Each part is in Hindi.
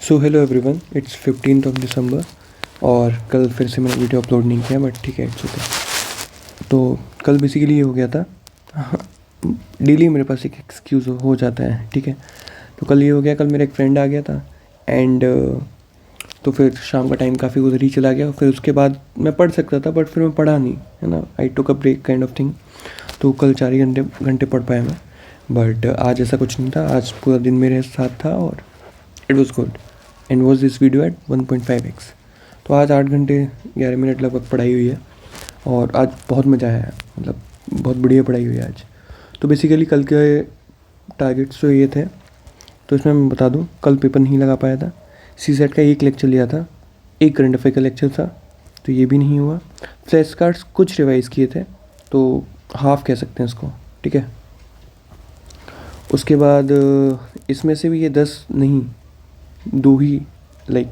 So hello everyone, it's 15th दिसंबर और कल फिर से मैंने वीडियो अपलोड नहीं किया, बट ठीक है, इट्स ओके। तो कल बेसिकली ये हो गया था। डेली मेरे पास एक एक्सक्यूज़ हो जाता है, ठीक है। तो कल ये हो गया, कल मेरा एक फ्रेंड आ गया था एंड तो फिर शाम का टाइम काफ़ी उधर ही चला गया। फिर उसके बाद मैं पढ़ सकता था बट फिर मैं पढ़ा नहीं, है ना। I took a break kind of thing. तो कल 4 ही घंटे पढ़ पाया मैं, बट आज ऐसा कुछ नहीं था। आज पूरा दिन मेरे साथ था और it was good and was this video at 1.5x। तो आज 8 घंटे 11 मिनट लगभग पढ़ाई हुई है और आज बहुत मज़ा आया है, मतलब बहुत बढ़िया पढ़ाई हुई है आज। तो बेसिकली कल के टारगेट्स तो ये थे। तो इसमें मैं बता दूं, कल पेपर नहीं लगा पाया था। सी सेट का एक लेक्चर लिया था, एक करंट अफेयर का लेक्चर था, तो ये भी नहीं हुआ। फ्लैश कार्ड्स कुछ रिवाइज़ किए थे, तो हाफ कह सकते हैं इसको, ठीक है। उसके बाद इसमें से भी ये 10 नहीं, 2 ही लाइक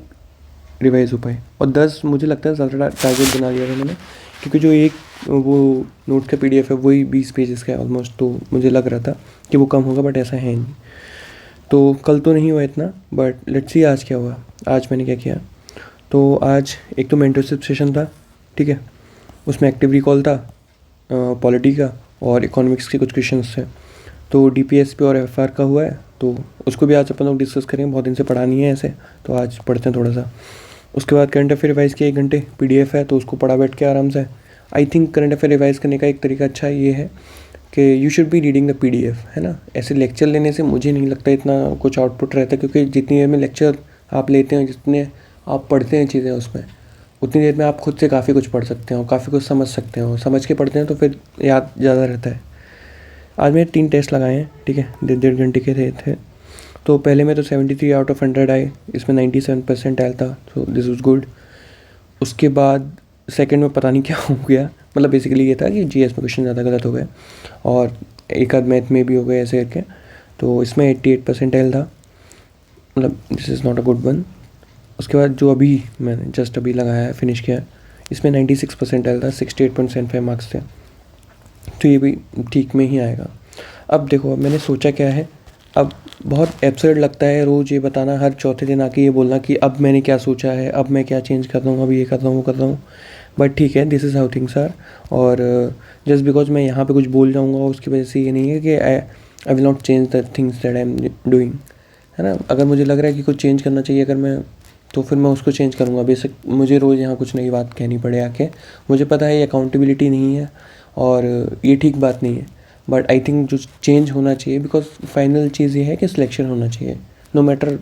रिवाइज़ हो पाए और 10 मुझे लगता है ज़्यादा टारगेट बना लिया था मैंने, क्योंकि जो एक वो नोट का PDF है वही 20 पेजेस का है ऑलमोस्ट। तो मुझे लग रहा था कि वो कम होगा, बट ऐसा है नहीं। तो कल तो नहीं हुआ इतना, बट लेट्स सी आज क्या हुआ। आज मैंने क्या किया, तो आज एक तो मेंटरशिप सेशन था, ठीक है। उसमें एक्टिव रिकॉल था, पॉलिटी का और इकोनॉमिक्स के कुछ क्वेश्चंस थे। तो DPSP और FR का हुआ है, तो उसको भी आज अपन लोग डिस्कस करेंगे। बहुत दिन से पढ़ा नहीं है ऐसे, तो आज पढ़ते हैं थोड़ा सा। उसके बाद करंट अफेयर रिवाइज़ किया 1 घंटे, PDF है तो उसको पढ़ा बैठ के आराम से। I think current affair revise करने का एक तरीका अच्छा ये है कि you should be reading the PDF, है ना। ऐसे लेक्चर लेने से मुझे नहीं लगता इतना कुछ आउटपुट रहता, क्योंकि जितनी देर में लेक्चर आप लेते हैं, जितने आप पढ़ते हैं चीज़ें उसमें, उतनी देर में आप खुद से काफ़ी कुछ पढ़ सकते हो, काफ़ी कुछ समझ सकते हो। समझ के पढ़ते हैं तो फिर याद ज़्यादा रहता है। आज मैंने 3 टेस्ट लगाए हैं, ठीक है, 1.5 घंटे के थे। तो पहले में तो 73 आउट ऑफ 100 आए, इसमें 97% आया था, तो दिस वाज गुड। उसके बाद सेकंड में पता नहीं क्या हो गया, मतलब बेसिकली ये था कि GS में क्वेश्चन ज़्यादा गलत हो गए और एक आध मैथ में भी हो गए ऐसे करके। तो इसमें 88% आया था, मतलब this is not a good one. उसके बाद जो अभी मैंने जस्ट अभी लगाया है, फिनिश किया है, इसमें 96% आया था, 68.75 मार्क्स थे। तो ये भी ठीक में ही आएगा। अब देखो, अब मैंने सोचा क्या है। अब बहुत एब्सर्ड लगता है रोज़ ये बताना, हर चौथे दिन आके ये बोलना कि अब मैंने क्या सोचा है, अब मैं क्या चेंज कर रहा हूँ, अब ये कर रहा हूँ, वो कर रहा हूँ। बट ठीक है, this is how things are. और जस्ट बिकॉज मैं यहाँ पे कुछ बोल जाऊँगा उसकी वजह से ये नहीं है कि I will not change the things that I am doing, है ना। अगर मुझे लग रहा है कि कुछ चेंज करना चाहिए अगर मैं, तो फिर मैं उसको चेंज करूँगा। बेशक मुझे रोज़ यहाँ कुछ नई बात कहनी पड़े आके, मुझे पता है ये अकाउंटेबिलिटी नहीं है और ये ठीक बात नहीं है। बट आई थिंक जो चेंज होना चाहिए, बिकॉज फाइनल चीज़ ये है कि सिलेक्शन होना चाहिए, no matter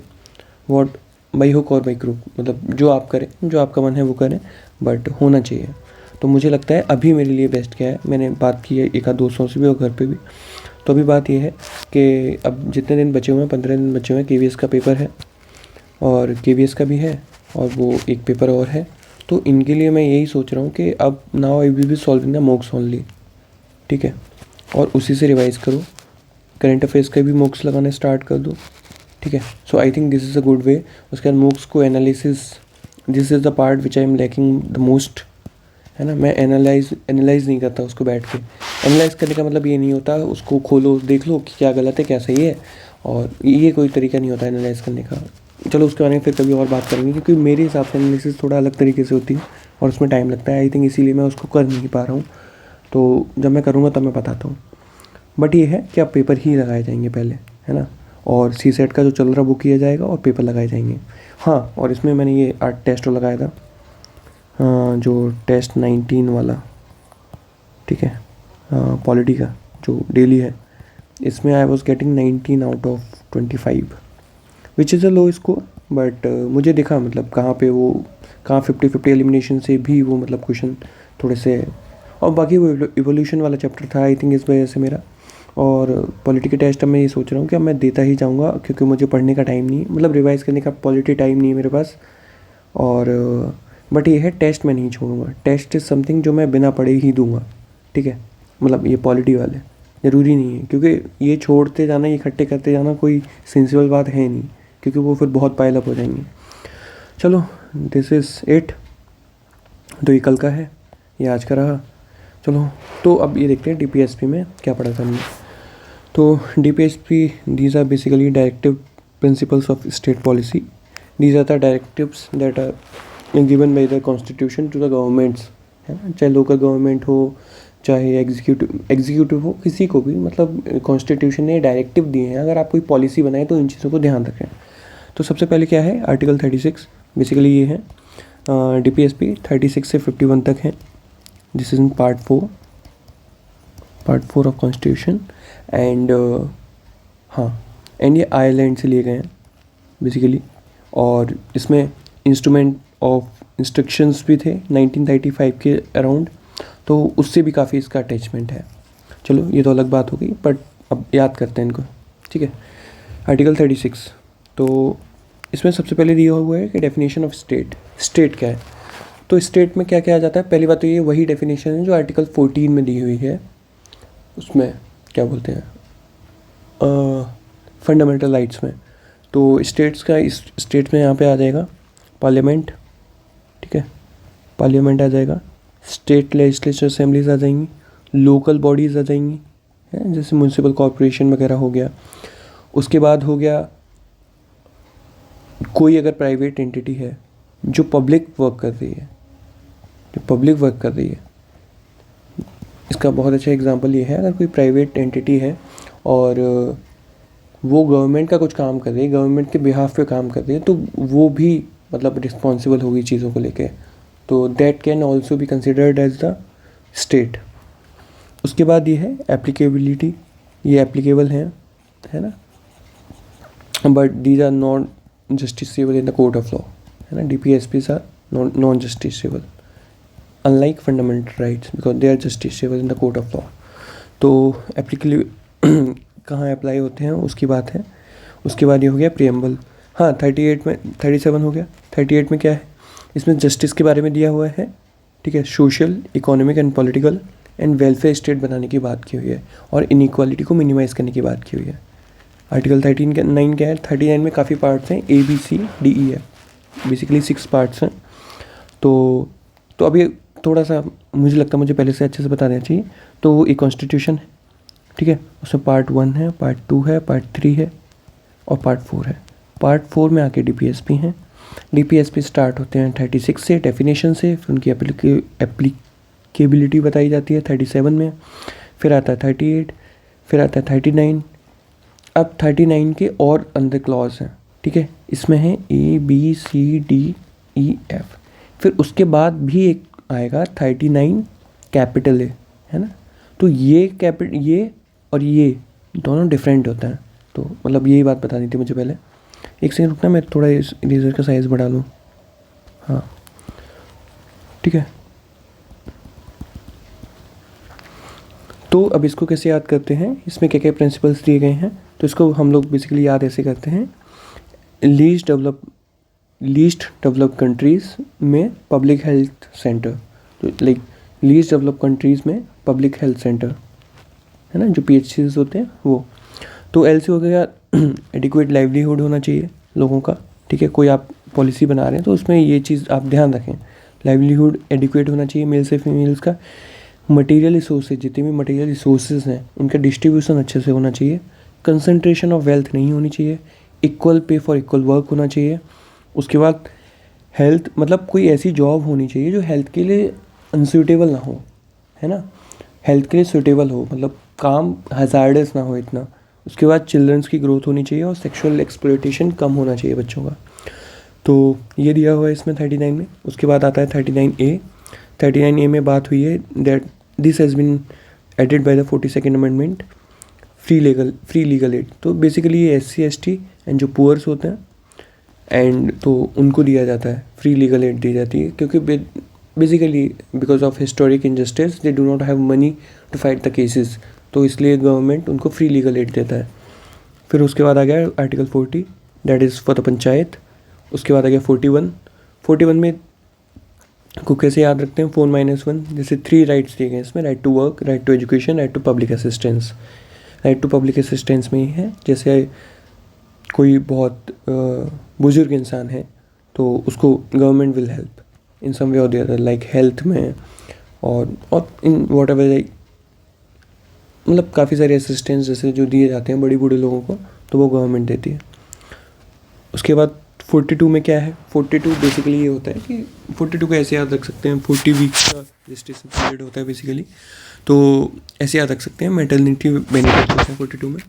what, by hook और बाई क्रूक। मतलब जो आप करें, जो आपका मन है वो करें, बट होना चाहिए। तो मुझे लगता है अभी मेरे लिए बेस्ट क्या है, मैंने बात की है एक आध दोस्तों से भी और घर पे भी। तो अभी बात ये है कि अब जितने दिन बचे हुए हैं, 15 दिन बचे हुए हैं, KVS का पेपर है और KVS का भी है और वो एक पेपर और है। तो इनके लिए मैं यही सोच रहा हूँ कि अब now I will be solving the मॉक्स only, ठीक है, और उसी से रिवाइज़ करो। करंट अफेयर्स के भी मॉक्स लगाने स्टार्ट कर दो, ठीक है। So I think this is a good way. उसके बाद मॉक्स को analysis, this is the part which I am lacking the most, है ना। मैं एनालाइज नहीं करता उसको बैठ के। एनालाइज करने का मतलब ये नहीं होता उसको खोलो देख लो कि क्या गलत है क्या सही है, और ये कोई तरीका नहीं होता एनालाइज करने का। चलो उसके बारे में फिर कभी और बात करेंगे, क्योंकि मेरे हिसाब से एनालिसिस थोड़ा अलग तरीके से होती है और उसमें टाइम लगता है। आई थिंक इसीलिए मैं उसको कर नहीं पा रहा हूँ। तो जब मैं करूँगा तब मैं बताता हूँ। बट ये है कि अब पेपर ही लगाए जाएंगे पहले, है ना, और सी सेट का जो चल रहा वो किया जाएगा और पेपर लगाए जाएंगे। हाँ, और इसमें मैंने ये 8 टेस्ट लगाया था, जो टेस्ट 19 वाला, ठीक है, पॉलिटी का जो डेली है, इसमें I was getting 19 out of 25, which is a low score. But मुझे दिखा मतलब कहाँ पे वो, कहाँ 50-50 एलिमिनेशन से भी वो मतलब क्वेश्चन थोड़े से, और बाकी वो इवोल्यूशन वाला चैप्टर था आई थिंक, इस वजह से मेरा। और पॉलिटी के टेस्ट अब मैं ये सोच रहा हूँ कि अब मैं देता ही जाऊँगा, क्योंकि मुझे पढ़ने का टाइम नहीं है, मतलब रिवाइज़ करने का पॉलिटी टाइम नहीं है मेरे पास। और बट ये है, टेस्ट मैं नहीं छोड़ूंगा। टेस्ट इज़ समथिंग जो मैं बिना पढ़े ही दूंगा, ठीक है। मतलब ये पॉलिटी वाले ज़रूरी नहीं है, क्योंकि ये छोड़ते जाना, ये इकट्ठे करते जाना कोई सेंसिबल बात है नहीं, क्योंकि वो फिर बहुत पाइल अप हो जाएंगे। चलो, दिस इज़ इट। तो ये कल का है, ये आज का रहा। चलो, तो अब ये देखते हैं DPSP में क्या पढ़ा था हमने। तो DPSP, these are basically directive principles of state policy, these are the directives that are given by the constitution to the governments, है ना, चाहे लोकल गवर्नमेंट हो, चाहे एग्जीक्यूटिव हो, किसी को भी, मतलब कॉन्स्टिट्यूशन ने डायरेक्टिव दिए हैं। अगर आप कोई पॉलिसी बनाए तो इन चीज़ों को ध्यान रखें। तो सबसे पहले क्या है, आर्टिकल 36 बेसिकली ये है, DPSP 36 से 51 तक है। This is in part 4 of constitution. And and ये आयरलैंड से लिए गए हैं बेसिकली। और इसमें इंस्ट्रूमेंट ऑफ इंस्ट्रक्शंस भी थे 1935 के अराउंड, तो उससे भी काफ़ी इसका अटैचमेंट है। चलो ये तो अलग बात हो गई, बट अब याद करते हैं इनको, ठीक है। आर्टिकल 36, तो इसमें सबसे पहले दिया हुआ है कि डेफिनेशन ऑफ स्टेट क्या है। तो स्टेट में क्या क्या आ जाता है, पहली बात तो ये वही डेफिनेशन है जो आर्टिकल 14 में दी हुई है। उसमें क्या बोलते हैं, फंडामेंटल राइट्स में। तो स्टेट्स का, इस स्टेट में यहाँ पे आ जाएगा पार्लियामेंट, ठीक है, पार्लियामेंट आ जाएगा, स्टेट लेजिस्लेचर असेंबलीज आ जाएंगी, लोकल बॉडीज़ आ जाएंगी, है, जैसे म्यूनसिपल कॉरपोरेशन वगैरह हो गया। उसके बाद हो गया कोई अगर प्राइवेट एंटिटी है जो पब्लिक वर्क कर रही है, इसका बहुत अच्छा एग्जांपल ये है, अगर कोई प्राइवेट एंटिटी है और वो गवर्नमेंट का कुछ काम कर रही है, गवर्नमेंट के बिहाफ पे काम कर रही है, तो वो भी मतलब रिस्पॉन्सिबल होगी चीज़ों को लेके। तो that can also be considered as the state. उसके बाद ये है एप्लीकेबिलिटी, ये एप्लीकेबल है ना, but these are not justiciable in the court of law, है ना। DPSPs are non justiciable unlike fundamental rights because they are justiciable in the court of law. तो एप्लीकेबल कहाँ अप्लाई होते हैं उसकी बात है। उसके बाद ये हो गया प्रियम्बल। हाँ, 38 में 37 हो गया। 38 में क्या है, इसमें जस्टिस के बारे में दिया हुआ है, ठीक है, social, economic and political and welfare state बनाने की बात की हुई है और इनइक्वालिटी को मिनिमाइज़ करने की बात की हुई है। आर्टिकल 39 क्या है, 39 में काफ़ी पार्ट्स हैं, ABCDE बेसिकली 6 पार्ट्स हैं। तो अभी थोड़ा सा मुझे लगता है मुझे पहले से अच्छे से बता देना चाहिए। तो एक कॉन्स्टिट्यूशन है, ठीक है, उसमें पार्ट 1 है, पार्ट 2 है, पार्ट 3 है और पार्ट 4 है। पार्ट 4 में आके DPSP हैं। DPSP स्टार्ट होते हैं 36 से, डेफिनेशन से, फिर उनकी एप्लीकेबिलिटी बताई जाती है 37 में, फिर आता है 38, फिर आता है 39। अब 39 के और अंदर क्लॉज हैं, ठीक है, इसमें है ABCDEF। फिर उसके बाद भी एक आएगा 39 कैपिटल है ना। तो ये और ये दोनों डिफरेंट होता है। तो मतलब यही बात बतानी थी मुझे पहले। एक सेकंड रुकना, मैं थोड़ा इस इरेजर का साइज़ बढ़ा लूँ। हाँ, ठीक है। तो अब इसको कैसे याद करते हैं, इसमें क्या क्या प्रिंसिपल्स दिए गए हैं। तो इसको हम लोग बेसिकली याद ऐसे करते हैं, लीस्ट डेवलप्ड कंट्रीज़ में पब्लिक हेल्थ सेंटर, तो लाइक लीस्ट डेवलप्ड कंट्रीज़ में पब्लिक हेल्थ सेंटर, है ना, जो PHCs होते हैं वो। तो LC हो गया एडिक्वेट लाइवलीहुड होना चाहिए लोगों का, ठीक है। कोई आप पॉलिसी बना रहे हैं तो उसमें ये चीज़ आप ध्यान रखें, लाइवलीहुड एडिक्वेट होना चाहिए मेल से फीमेल्स का। मटेरियल रिसोर्सेज, जितने भी मटेरियल रिसोर्सेज हैं उनका डिस्ट्रीब्यूशन अच्छे से होना चाहिए। कंसंट्रेशन ऑफ वेल्थ नहीं होनी चाहिए। Equal pay for equal work होना चाहिए। उसके बाद हेल्थ, मतलब कोई ऐसी जॉब होनी चाहिए जो हेल्थ के लिए अनसूटेबल ना हो, है ना, हेल्थ के लिए सूटेबल हो, मतलब काम हज़ार्डस ना हो इतना। उसके बाद चिल्ड्रंस की ग्रोथ होनी चाहिए और सेक्सुअल एक्सप्लॉयटेशन कम होना चाहिए बच्चों का। तो ये दिया हुआ है इसमें 39 में। उसके बाद आता है 39A। 39A में बात हुई है that this has been added by the 42nd amendment, free legal aid. तो बेसिकली ये SC ST एंड जो पुअर्स होते हैं एंड तो उनको दिया जाता है, फ्री लीगल एड दी जाती है, क्योंकि basically because of historic injustice they do not have money to fight the cases, तो इसलिए गवर्नमेंट उनको फ्री लीगल एड देता है। फिर उसके बाद आ गया article 40, that is for the panchayat. उसके बाद आ गया 41 में को कैसे याद रखते हैं, 4-1, जैसे 3 राइट्स दिए गए इसमें, right to work, right to education, right to public assistance. Right to public assistance में ही है, जैसे कोई बहुत बुजुर्ग इंसान है तो उसको गवर्नमेंट विल हेल्प इन सम वे और द अदर, लाइक हेल्थ में और इन वॉट एवर, लाइक मतलब काफ़ी सारे असिस्टेंस जैसे जो दिए जाते हैं बड़ी बूढ़े लोगों को, तो वो गवर्नमेंट देती है। उसके बाद 42 में क्या है, 42 बेसिकली ये होता है कि 42 को ऐसे याद रख सकते हैं, 40 वीक्स का जेस्टेशन पीरियड होता है बेसिकली, तो ऐसे याद रख सकते हैं। मैटरनिटी बेनिफिट होता है 42 में।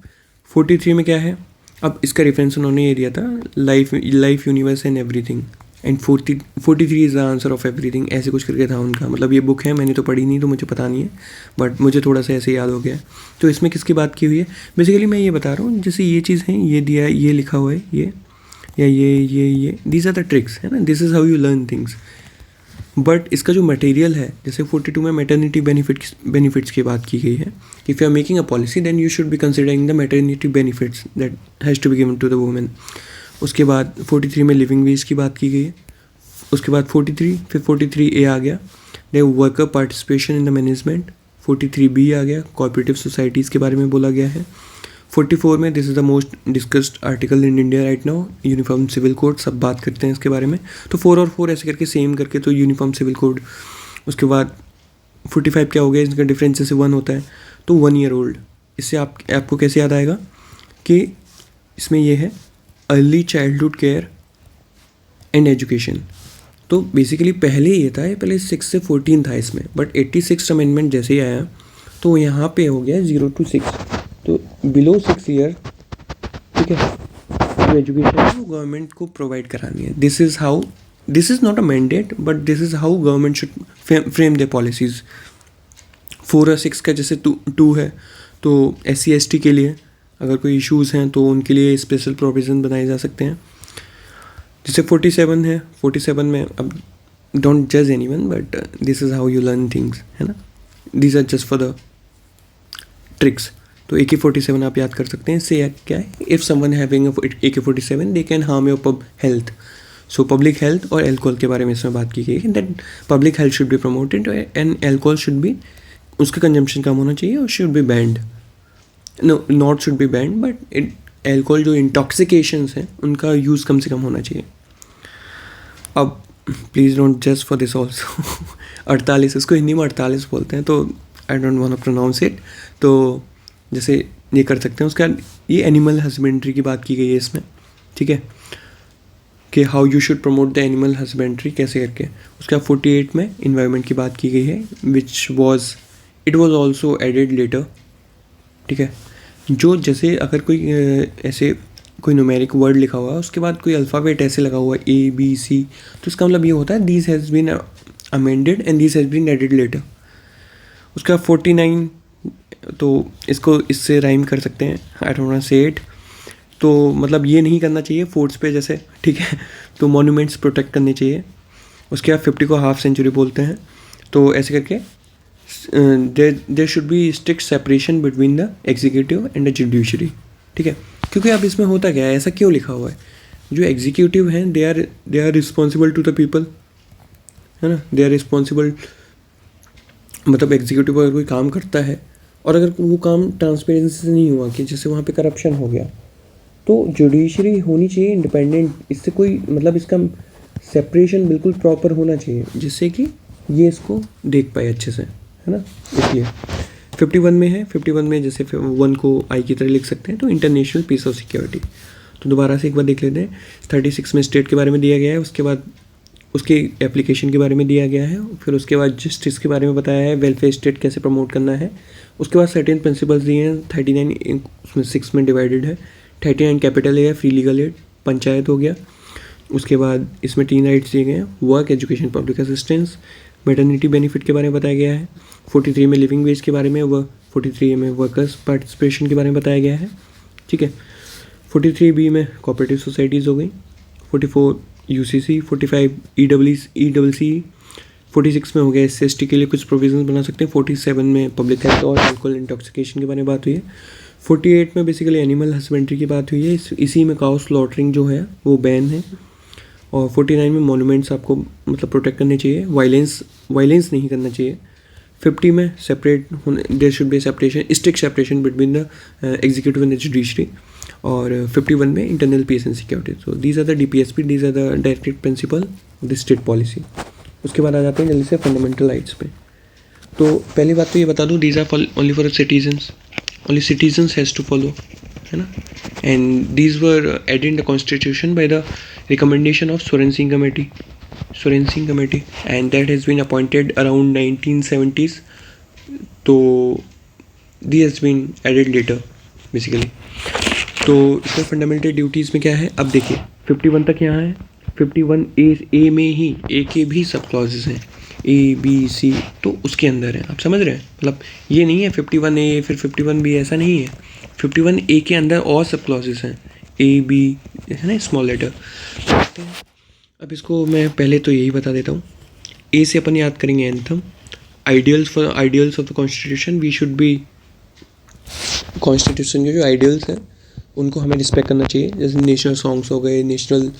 43 में क्या है, अब इसका रेफरेंस उन्होंने ये दिया था, life universe and everything, and 43 is the answer of everything, ऐसे कुछ करके था उनका। मतलब ये बुक है, मैंने तो पढ़ी नहीं तो मुझे पता नहीं है, बट मुझे थोड़ा सा ऐसे याद हो गया। तो इसमें किसकी बात की हुई है, बेसिकली मैं ये बता रहा हूँ, जैसे ये चीज़ है, ये दिया है, ये लिखा हुआ है, ये या ये दीज आर द ट्रिक्स, है ना, this is how you learn things. But इसका जो मटेरियल है, जैसे 42 में मैटरनिटी बेनिफिट्स की बात की गई है, if you are making a policy then you should be considering the maternity benefits that has to be given to the women. उसके बाद 43 में लिविंग वेज की बात की गई है। उसके बाद 43, फिर 43A आ गया, they worker participation in the management. 43B आ गया, कोऑपरेटिव सोसाइटीज़ के बारे में बोला गया है। 44 में this is the most discussed article in India right now, uniform civil code, सब बात करते हैं इसके बारे में। तो 4 और 4 ऐसे करके सेम करके, तो यूनिफॉर्म सिविल कोड। उसके बाद 45 क्या हो गया, इसका डिफरेंस जैसे 1 होता है तो 1 ईयर ओल्ड। इससे आपको कैसे याद आएगा कि इसमें ये है early childhood care and education. तो बेसिकली पहले ये था, पहले 6 से 14 था इसमें, बट 86 अमेंडमेंट जैसे ही आया तो यहाँ पे हो गया 0 to 6, तो बिलो 6 ईयर, ठीक है, जो एजुकेशन है वो गवर्नमेंट को प्रोवाइड करानी है। This is not a mandate, but this is how government should frame the policies. 4 और 6 का जैसे 2 है, तो SC/ST के लिए अगर कोई इश्यूज़ हैं तो उनके लिए स्पेशल प्रोविज़न बनाए जा सकते हैं। जैसे 47 है, 47 में अब डोंट जज anyone, but this is how you learn things, है ना, these are just for the tricks. तो AK-47 आप याद कर सकते हैं। इससे क्या है, if someone having AK-47 they can harm your health. So public health और एल्कोहल के बारे में इसमें बात की गई है, that public health should be promoted and alcohol should be, उसका कंजम्पशन कम होना चाहिए और should be banned, no not should be banned, but alcohol जो इंटॉक्सिकेशंस हैं उनका यूज़ कम से कम होना चाहिए। अब please don't just for this also 48, इसको हिंदी में 48 बोलते हैं, तो I don't want to pronounce it, तो जैसे ये कर सकते हैं। उसके बाद ये एनिमल हस्बेंड्री की बात की गई है इसमें, ठीक है, कि how you should promote the animal husbandry, कैसे करके। उसके बाद 48 में इन्वायरमेंट की बात की गई है, it was also added later, ठीक है। जो जैसे अगर कोई ऐसे कोई न्यूमेरिक वर्ड लिखा हुआ है, उसके बाद कोई अल्फ़ाबेट ऐसे लगा हुआ है ABC, तो इसका मतलब ये होता है this has been amended and this has been added later. उसका 49, तो इसको इससे राइम कर सकते हैं, I don't want to say it, तो मतलब ये नहीं करना चाहिए फोर्ट्स पे जैसे, ठीक है, तो मॉन्यूमेंट्स प्रोटेक्ट करने चाहिए। उसके बाद 50 को हाफ सेंचुरी बोलते हैं, तो ऐसे करके there should be strict separation between the executive and the judiciary, ठीक है। क्योंकि अब इसमें होता क्या है, ऐसा क्यों लिखा हुआ है, जो एग्जीक्यूटिव हैं they are responsible to the people, है ना, दे आर रिस्पॉन्सिबल, मतलब एग्जीक्यूटिव अगर कोई काम करता है और अगर वो काम ट्रांसपेरेंसी से नहीं हुआ, कि जैसे वहाँ पे करप्शन हो गया, तो जुडिशरी होनी चाहिए इंडिपेंडेंट, इससे कोई मतलब इसका सेपरेशन बिल्कुल प्रॉपर होना चाहिए, जिससे कि ये इसको देख पाए अच्छे से, है ना। इसलिए 51 में है, 51 में जैसे 1 को I की तरह लिख सकते हैं, तो इंटरनेशनल पीस और सिक्योरिटी। तो दोबारा से एक बार देख लेते हैं। 36 में स्टेट के बारे में दिया गया है, उसके बाद उसके एप्लीकेशन के बारे में दिया गया है, फिर उसके बाद जस्टिस के बारे में बताया है, वेलफेयर स्टेट कैसे प्रमोट करना है। उसके बाद सर्टेन प्रिंसिपल्स दिए हैं, 39 उसमें 6 में डिवाइडेड है। 39 कैपिटल है, फ्री लीगल एड, पंचायत हो गया। उसके बाद इसमें 3 राइट्स दिए गए हैं, work, education, public assistance, maternity benefit के बारे में बताया गया है। 43 में लिविंग वेज के बारे में, 43 में वर्कर्स पार्टिसिपेशन के बारे में बताया गया है, ठीक है। 43B में कोऑपरेटिव सोसाइटीज़ हो गई। 44 UCC, 45 ECC, 46 में हो गया SC/ST के लिए कुछ प्रोविजंस बना सकते हैं। 47 में पब्लिक हेल्थ और अल्कोहल इंटॉक्सिकेशन के बारे में बात हुई है। 48 में बेसिकली एनिमल हस्बेंड्री की बात हुई है, इसी में काउ स्लॉटरिंग जो है वो बैन है। और 49 में मॉन्यूमेंट्स आपको मतलब प्रोटेक्ट करने चाहिए, वायलेंस नहीं करना चाहिए। 50 में सेपरेट होने, there should be separation, strict separation between the executive and the judiciary. और 51 में internal peace and security. So these are the DPSP, these are the directive principle of the state policy. उसके बाद आ जाते हैं जल्दी से फंडामेंटल राइट्स पे। तो पहली बात तो ये बता दूँ, these are only for citizens, only citizens has to follow, है ना. And these were added in the constitution by the recommendation of Swaran Singh committee and that has been appointed around 1970s. तो the has been added later basically. तो इसमें फंडामेंटल ड्यूटीज़ में क्या है, अब देखिए 51 तक यहाँ है. 51A में ही ए के भी सब क्लॉजेज हैं, ABC, तो उसके अंदर है. आप समझ रहे हैं, मतलब ये नहीं है 51A फिर 51B, ऐसा नहीं है. 51A के अंदर और सब क्लॉजेज हैं, AB है ना, स्मॉल लेटर. अब इसको मैं पहले तो यही बता देता हूँ. ए से अपन याद करेंगे anthem. Ideals of the constitution, we should be, constitution के जो आइडियल्स हैं उनको हमें रिस्पेक्ट करना चाहिए. जैसे नेशनल सॉन्ग्स हो गए, नेशनल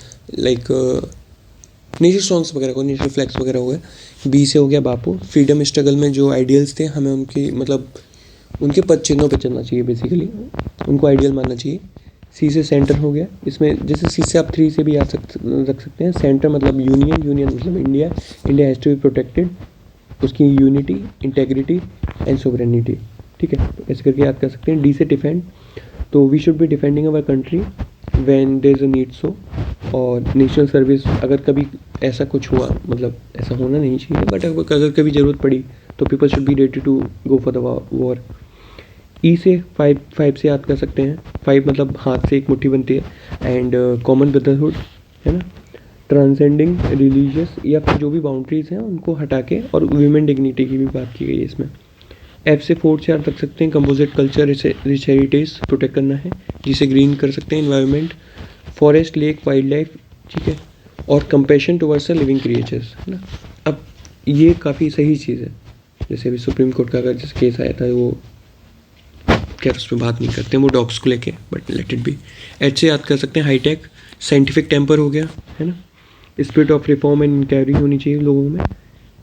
नेशनल सॉन्ग्स वगैरह हो, नेशनल फ्लैग्स वगैरह हो गए. बी से हो गया बापू. फ्रीडम स्ट्रगल में जो आइडियल्स थे हमें उनकी मतलब उनके पद चिन्हों पर चलना चाहिए, बेसिकली उनको आइडियल मानना चाहिए. सी से सेंटर हो गया. इसमें जैसे सी से आप 3 से भी रख सकते हैं. सेंटर मतलब यूनियन मतलब India has to be protected, उसकी यूनिटी, इंटेग्रिटी एंड सोवरेनिटी. ठीक है, तो ऐसे करके याद कर सकते हैं. डी से डिफेंड, तो we should be defending our country when there is a need so. और नेशनल सर्विस, अगर कभी ऐसा कुछ हुआ, मतलब ऐसा होना नहीं चाहिए, बट अगर कभी ज़रूरत पड़ी तो people should be ready to go for the war. E से 5 से याद कर सकते हैं. 5 मतलब हाथ से एक मुट्ठी बनती है. एंड कॉमन ब्रदरहुड है ना, ट्रांसेंडिंग रिलीजियस या फिर जो भी बाउंड्रीज हैं उनको हटा के, और वीमेन डिग्निटी की भी बात की गई है इसमें. एफ से 4 से याद रख सकते हैं. Composite culture rich heritage protect करना है, जिसे ग्रीन कर सकते हैं. Environment, forest, lake, wild life. ठीक है, और compassion towards the living creatures, है ना. अब ये काफ़ी सही चीज़ है. जैसे अभी सुप्रीम कोर्ट का अगर जिस केस आया था, वो खैर उस पर बात नहीं करते हैं, वो डॉग्स को लेके, but let it be. H से याद कर सकते हैं हाईटेक. साइंटिफिक टेम्पर हो गया, है ना. Spirit of reform and inquiry होनी चाहिए लोगों में,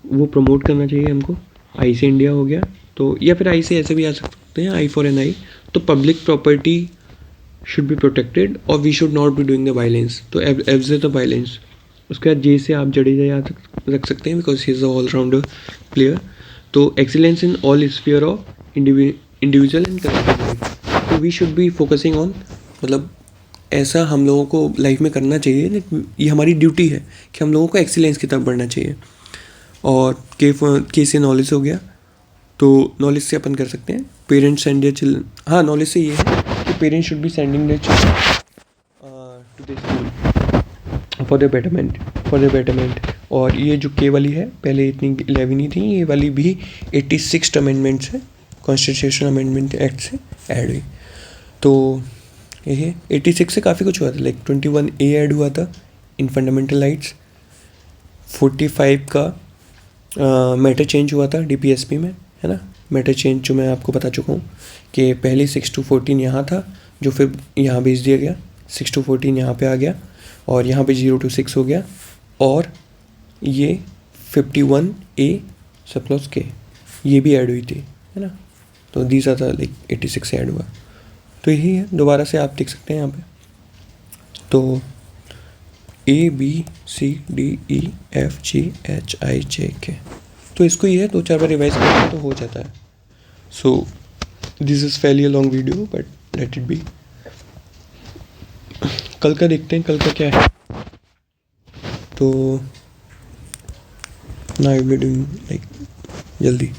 वो प्रमोट करना चाहिए हमको. आई से इंडिया हो गया, तो या फिर आई से ऐसे भी आ सकते हैं, आई फॉर एन आई. तो public property should be protected और we should not be doing the violence. तो एफ से द वायलेंस. उसके बाद जे से आप जडेजा याद रख सकते हैं, because he is a allrounder player. तो excellence in all sphere of individual and collective life. तो we should be focusing on, मतलब ऐसा हम लोगों को लाइफ में करना चाहिए. ये हमारी ड्यूटी है कि हम लोगों को एक्सीलेंस की तरफ बढ़ना चाहिए. और के से नॉलेज हो गया, तो नॉलेज से अपन कर सकते हैं पेरेंट्स एंड देयर चिल्ड्रन. हाँ, नॉलेज से ये है कि parents should be sending their children to the school for the betterment. और ये जो के वाली है, पहले इतनी 11 नहीं थी, ये वाली भी 86 अमेंडमेंट्स है, कॉन्स्टिट्यूशन अमेंडमेंट एक्ट से ऐड हुई. तो ये 86 से काफ़ी कुछ हुआ था. लाइक 21A ऐड हुआ था इन फंडामेंटल राइट्स. 45 का मैटर चेंज हुआ था DPSP में, है ना. मैटर चेंज जो मैं आपको बता चुका हूँ कि पहले 6 to 14 यहाँ था, जो फिर यहाँ भेज दिया गया. 6 to 14 यहाँ पे आ गया, और यहाँ पे 0 to 6 हो गया. और ये 51A सब क्लॉज के, ये भी ऐड हुई थी, है ना. तो दीज आर द लाइक 86 से ऐड हुआ. तो यही है, दोबारा से आप देख सकते हैं यहाँ पे. तो ABCDEFGHIJK, तो इसको ये है 2-4 बार रिवाइज करना तो हो जाता है. सो दिस इज़ फैली a long video, but let it be. कल का देखते हैं, कल का क्या है. तो now I will be doing like जल्दी.